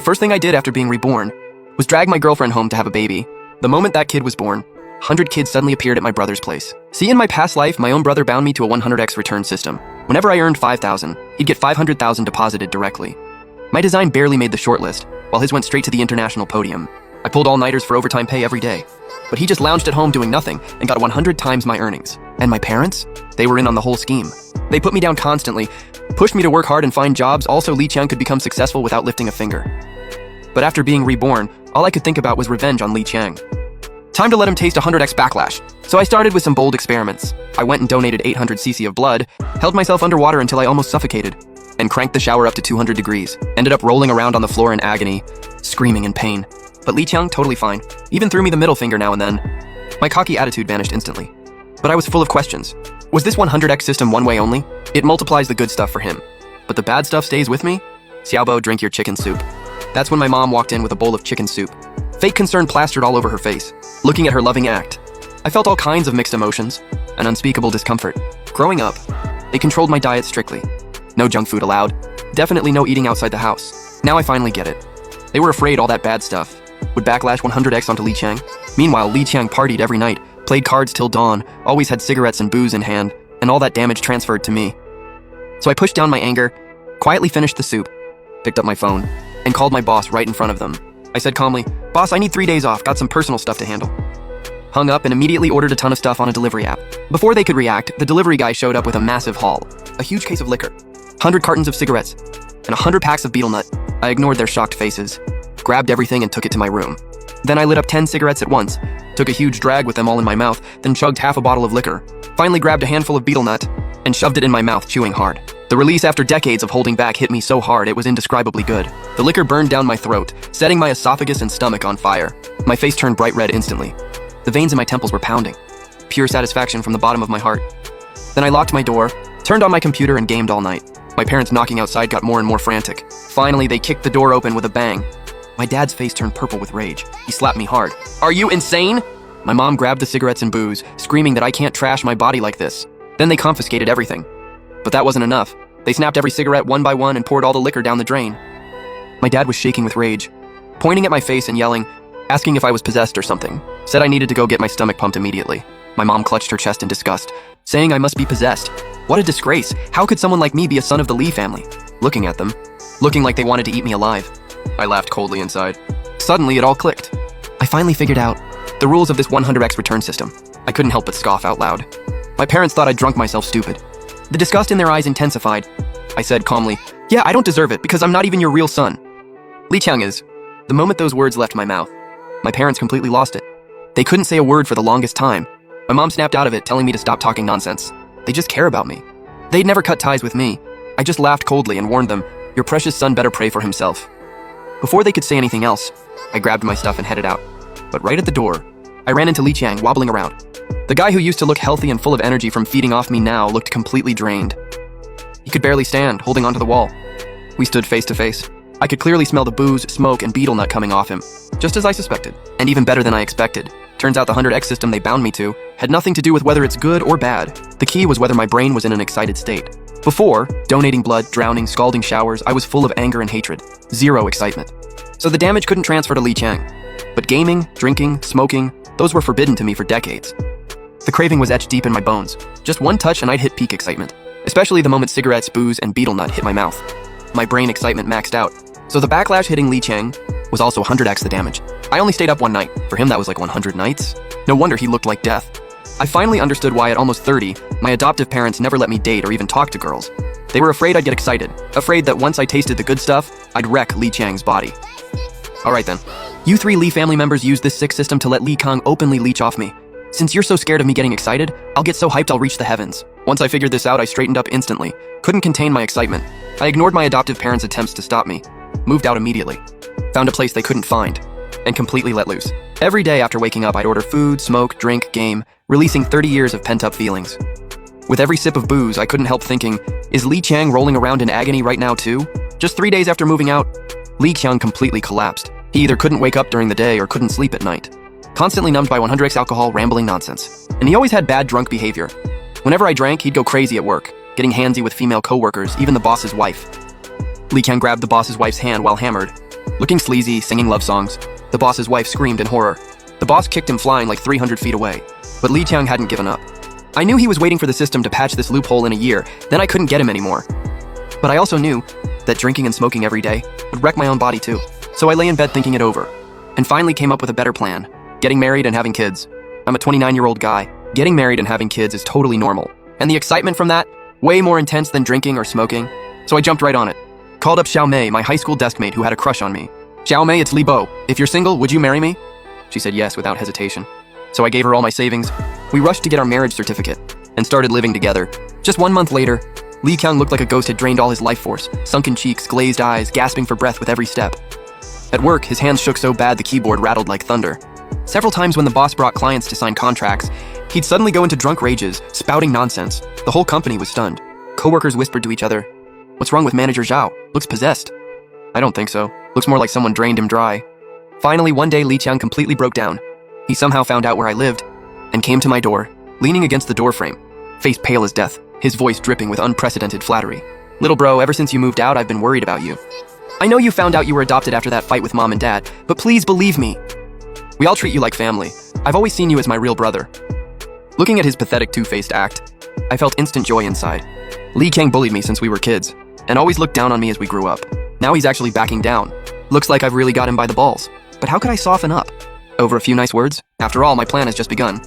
The first thing I did after being reborn was drag my girlfriend home to have a baby. The moment that kid was born, 100 kids suddenly appeared at my brother's place. See, in my past life, my own brother bound me to a 100x return system. Whenever I earned 5,000, he'd get 500,000 deposited directly. My design barely made the shortlist, while his went straight to the international podium. I pulled all-nighters for overtime pay every day. But he just lounged at home doing nothing and got 100 times my earnings. And my parents? They were in on the whole scheme. They put me down constantly, pushed me to work hard and find jobs. Also, Li Qiang could become successful without lifting a finger. But after being reborn, all I could think about was revenge on Li Qiang. Time to let him taste 100x backlash. So I started with some bold experiments. I went and donated 800 cc of blood, held myself underwater until I almost suffocated, and cranked the shower up to 200 degrees. Ended up rolling around on the floor in agony, screaming in pain. But Li Qiang, totally fine. Even threw me the middle finger now and then. My cocky attitude vanished instantly. But I was full of questions. Was this 100x system one way only? It multiplies the good stuff for him. But the bad stuff stays with me? Xiaobo, drink your chicken soup. That's when my mom walked in with a bowl of chicken soup. Fake concern plastered all over her face. Looking at her loving act, I felt all kinds of mixed emotions, an unspeakable discomfort. Growing up, they controlled my diet strictly. No junk food allowed. Definitely no eating outside the house. Now I finally get it. They were afraid all that bad stuff would backlash 100x onto Li Qiang. Meanwhile, Li Qiang partied every night, played cards till dawn, always had cigarettes and booze in hand, and all that damage transferred to me. So I pushed down my anger, quietly finished the soup, picked up my phone, and called my boss right in front of them. I said calmly, "Boss, I need 3 days off, got some personal stuff to handle." Hung up and immediately ordered a ton of stuff on a delivery app. Before they could react, the delivery guy showed up with a massive haul. A huge case of liquor, 100 cartons of cigarettes, and 100 packs of betel nut. I ignored their shocked faces, grabbed everything and took it to my room. Then I lit up 10 cigarettes at once, took a huge drag with them all in my mouth, then chugged half a bottle of liquor. Finally grabbed a handful of betel nut and shoved it in my mouth, chewing hard. The release after decades of holding back hit me so hard it was indescribably good. The liquor burned down my throat, setting my esophagus and stomach on fire. My face turned bright red instantly. The veins in my temples were pounding. Pure satisfaction from the bottom of my heart. Then I locked my door, turned on my computer and gamed all night. My parents knocking outside got more and more frantic. Finally, they kicked the door open with a bang. My dad's face turned purple with rage. He slapped me hard. "Are you insane?" My mom grabbed the cigarettes and booze, screaming that I can't trash my body like this. Then they confiscated everything. But that wasn't enough. They snapped every cigarette one by one and poured all the liquor down the drain. My dad was shaking with rage, pointing at my face and yelling, asking if I was possessed or something. Said I needed to go get my stomach pumped immediately. My mom clutched her chest in disgust, saying I must be possessed. What a disgrace. How could someone like me be a son of the Li family? Looking at them, looking like they wanted to eat me alive. I laughed coldly inside. Suddenly, it all clicked. I finally figured out the rules of this 100x return system. I couldn't help but scoff out loud. My parents thought I'd drunk myself stupid. The disgust in their eyes intensified. I said calmly, "Yeah, I don't deserve it because I'm not even your real son. Li Qiang is." The moment those words left my mouth, my parents completely lost it. They couldn't say a word for the longest time. My mom snapped out of it, telling me to stop talking nonsense. They just care about me. They'd never cut ties with me. I just laughed coldly and warned them, "Your precious son better pray for himself." Before they could say anything else, I grabbed my stuff and headed out. But right at the door, I ran into Li Qiang wobbling around. The guy who used to look healthy and full of energy from feeding off me now looked completely drained. He could barely stand, holding onto the wall. We stood face to face. I could clearly smell the booze, smoke, and betel nut coming off him, just as I suspected, and even better than I expected. Turns out the 100x system they bound me to had nothing to do with whether it's good or bad. The key was whether my brain was in an excited state. Before, donating blood, drowning, scalding showers, I was full of anger and hatred. Zero excitement. So the damage couldn't transfer to Li Qiang. But gaming, drinking, smoking, those were forbidden to me for decades. The craving was etched deep in my bones. Just one touch and I'd hit peak excitement, especially the moment cigarettes, booze, and betel nut hit my mouth. My brain excitement maxed out. So the backlash hitting Li Qiang was also 100x the damage. I only stayed up one night. For him, that was like 100 nights. No wonder he looked like death. I finally understood why at almost 30, my adoptive parents never let me date or even talk to girls. They were afraid I'd get excited, afraid that once I tasted the good stuff, I'd wreck Li Qiang's body. Alright then, you 3 Li family members used this sick system to let Li Qiang openly leech off me. Since you're so scared of me getting excited, I'll get so hyped I'll reach the heavens. Once I figured this out, I straightened up instantly. Couldn't contain my excitement. I ignored my adoptive parents' attempts to stop me. Moved out immediately. Found a place they couldn't find. And completely let loose. Every day after waking up, I'd order food, smoke, drink, game, releasing 30 years of pent-up feelings. With every sip of booze, I couldn't help thinking, is Li Qiang rolling around in agony right now too? Just 3 days after moving out, Li Qiang completely collapsed. He either couldn't wake up during the day or couldn't sleep at night. Constantly numbed by 100x alcohol, rambling nonsense. And he always had bad drunk behavior. Whenever I drank, he'd go crazy at work, getting handsy with female coworkers, even the boss's wife. Li Qiang grabbed the boss's wife's hand while hammered, looking sleazy, singing love songs. The boss's wife screamed in horror. The boss kicked him flying like 300 feet away. But Li Qiang hadn't given up. I knew he was waiting for the system to patch this loophole in a year, then I couldn't get him anymore. But I also knew that drinking and smoking every day would wreck my own body too. So I lay in bed thinking it over, and finally came up with a better plan: getting married and having kids. I'm a 29-year-old guy. Getting married and having kids is totally normal. And the excitement from that, way more intense than drinking or smoking. So I jumped right on it. Called up Xiao Mei, my high school deskmate who had a crush on me. Xiao Mei, it's Li Bo. If you're single, would you marry me? She said yes without hesitation. So I gave her all my savings. We rushed to get our marriage certificate and started living together. Just 1 month later, Li Qiang looked like a ghost had drained all his life force, sunken cheeks, glazed eyes, gasping for breath with every step. At work, his hands shook so bad the keyboard rattled like thunder. Several times when the boss brought clients to sign contracts, he'd suddenly go into drunk rages, spouting nonsense. The whole company was stunned. Coworkers whispered to each other, "What's wrong with Manager Zhao? Looks possessed." I don't think so. Looks more like someone drained him dry. Finally, one day Li Qiang completely broke down. He somehow found out where I lived and came to my door, leaning against the doorframe, face pale as death, his voice dripping with unprecedented flattery. "Little bro, ever since you moved out, I've been worried about you. I know you found out you were adopted after that fight with mom and dad, but please believe me. We all treat you like family. I've always seen you as my real brother." Looking at his pathetic two-faced act, I felt instant joy inside. Li Qiang bullied me since we were kids, and always looked down on me as we grew up. Now he's actually backing down. Looks like I've really got him by the balls. But how could I soften up? Over a few nice words? After all, my plan has just begun.